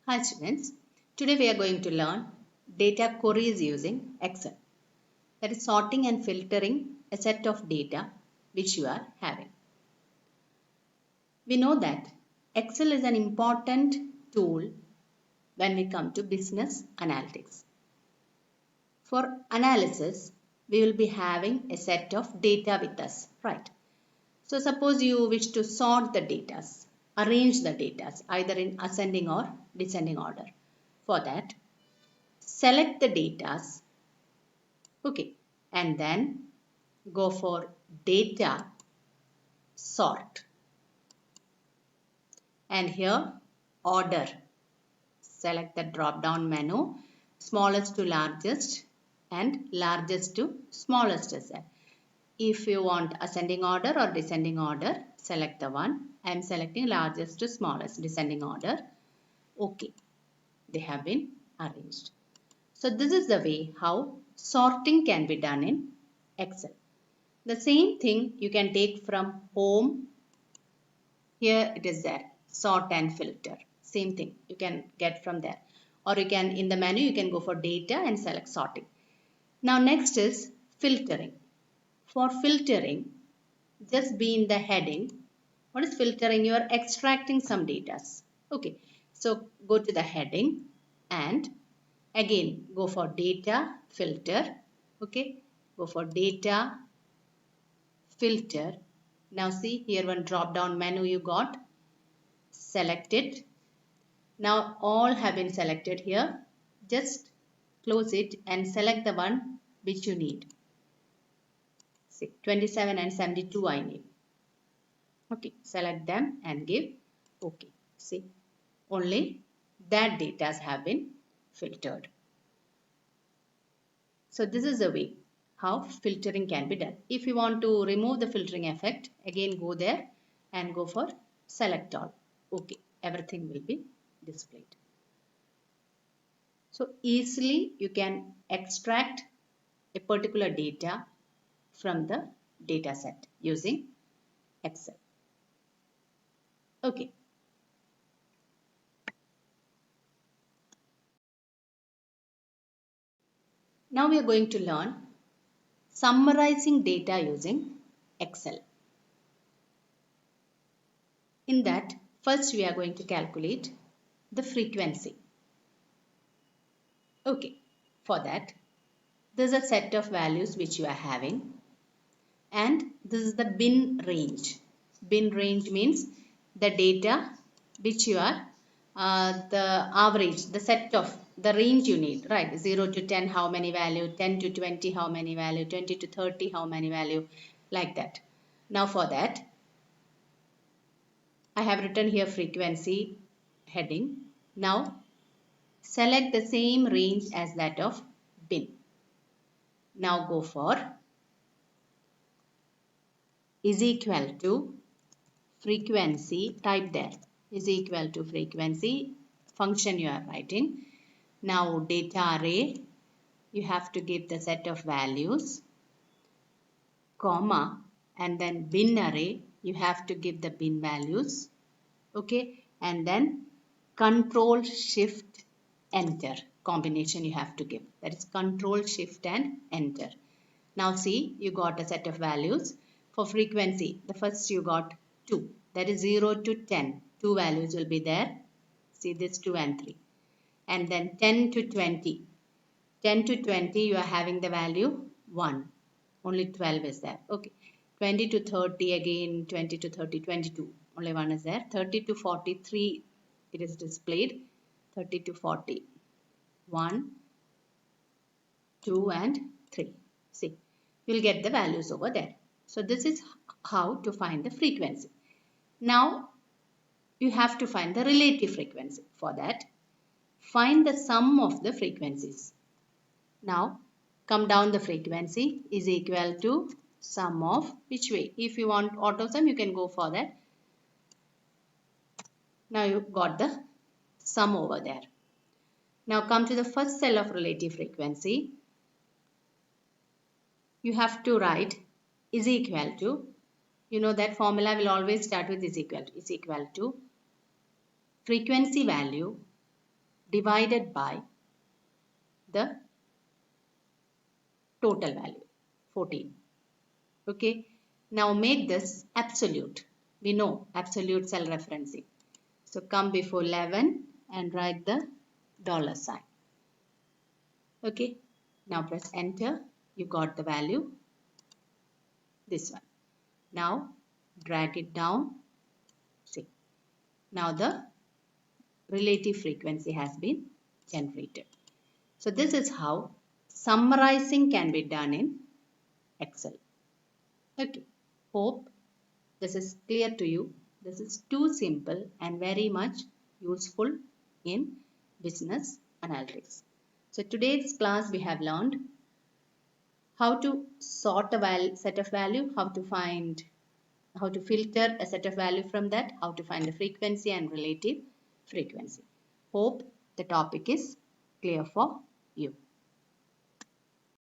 Hi students, today we are going to learn data queries using Excel. That is sorting and filtering a set of data which you are having. We know that Excel is an important tool when we come to business analytics. For analysis, we will be having a set of data with us, right? So suppose you wish to sort the data, arrange the data either in ascending or descending order. For that, select the data, okay, and then go for data sort, and here order, select the drop down menu, smallest to largest and largest to smallest as well. If you want ascending order or descending order, select the one. I am selecting largest to smallest, descending order. Okay, they have been arranged. So this is the way how sorting can be done in Excel. The same thing you can take from home. Here it is there, sort and filter. Same thing you can get from there. Or you can, in the menu, you can go for data and select sorting. Now next is filtering. For filtering, just be in the heading. What is filtering? You are extracting some data. Okay, so go to the heading and again go for data filter. Okay, go for data filter. Now see here one drop down menu you got. Select it. Now all have been selected here. Just close it and select the one which you need. See 27 and 72 I need. Okay, select them and give OK. See, only that data have been filtered. So this is the way how filtering can be done. If you want to remove the filtering effect, again go there and go for select all. Okay, everything will be displayed. So easily you can extract a particular data from the data set using Excel. Okay. Now we are going to learn summarizing data using Excel. In that, first we are going to calculate the frequency. Okay, for that, there's a set of values which you are having, and this is the bin range. Bin range means the data which you are, the average, the set of the range you need, right? 0 to 10, how many value, 10 to 20, how many value, 20 to 30, how many value, like that. Now for that, I have written here frequency heading. Now select the same range as that of bin. Now go for is equal to frequency, type there, is equal to frequency, function you are writing. Now data array, you have to give the set of values, comma, and then bin array, you have to give the bin values, okay, and then control shift enter combination you have to give, that is control shift and enter. Now see, you got a set of values. For frequency, the first you got 2, that is 0 to 10, 2 values will be there. See this 2 and 3. And then 10 to 20, 10 to 20 you are having the value 1, only 12 is there. Okay, 20 to 30 again, 20 to 30, 22, only 1 is there. 30 to 43 it is displayed, 30 to 40, 1, 2 and 3. See, you will get the values over there. So this is how to find the frequency. Now you have to find the relative frequency. For that, find the sum of the frequencies. Now come down, the frequency is equal to sum of which way. If you want auto sum, you can go for that. Now you got the sum over there. Now come to the first cell of relative frequency. You have to write is equal to, you know that formula will always start with is equal to frequency value divided by the total value 14. Okay, now make this absolute. We know absolute cell referencing. So come before 11 and write the dollar sign. Okay, now press enter. You got the value, this one. Now drag it down. See, now the relative frequency has been generated. So this is how summarizing can be done in Excel. Okay, hope this is clear to you. This is too simple and very much useful in business analytics. So today's class we have learned how to sort a set of value, how to filter a set of value from that, how to find the frequency and relative frequency. Hope the topic is clear for you.